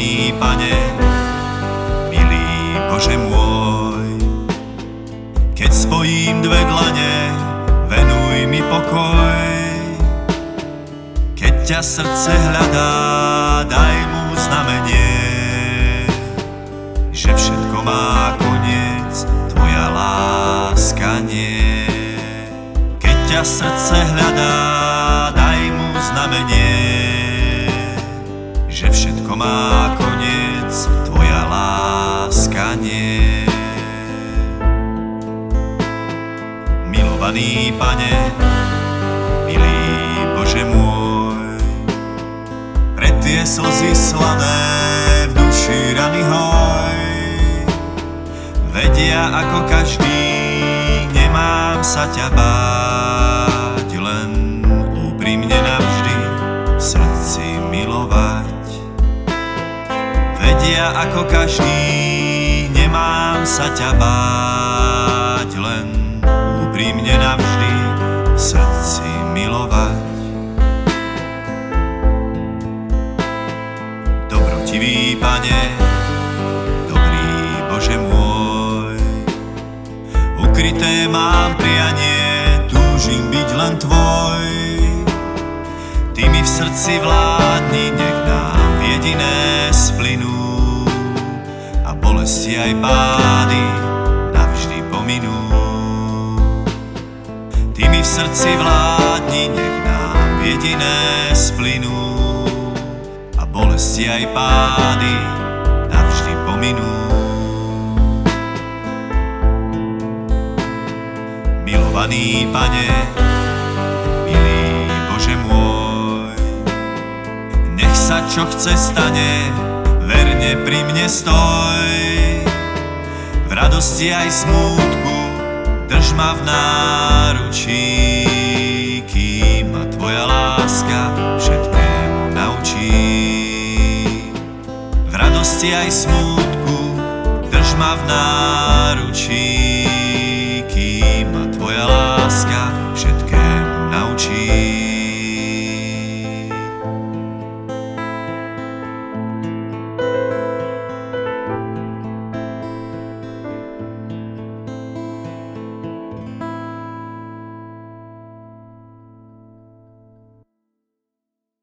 Milovaný Pane, milý Bože môj, keď spojím dve dlane, venuj mi pokoj. Keď ťa srdce hľadá, daj mu znamenie, že všetko má koniec, tvoja láska nie. Keď ťa srdce hľadá, daj mu znamenie, že všetko má koniec, tvoja láska nie. Milovaný Pane, milý Bože môj, pre tie slzy slané v duši rany hoj, vedia ako každý, nemám sa ťa báť, len úprimne navždy v srdci milovať. Vedia ako každý, nemám sa ťa báť, len úprimne navždy v srdci milovať. Dobrotivý Pane, dobrý Bože môj, ukryté mám prianie, túžim byť len tvoj. Ty mi v srdci vládni, nech nám jediné splynú a bolesti aj pády navždy pominú. Ty mi v srdci vládni, nech nám jediné splynú a bolesti aj pády navždy pominú. Milovaný Pane, milý Bože môj, nech sa čo chce stane, verne pri mne stoj. V radosti aj smútku drž ma v náručí, kým ma tvoja láska všetkému naučí. V radosti aj smútku drž ma v náručí,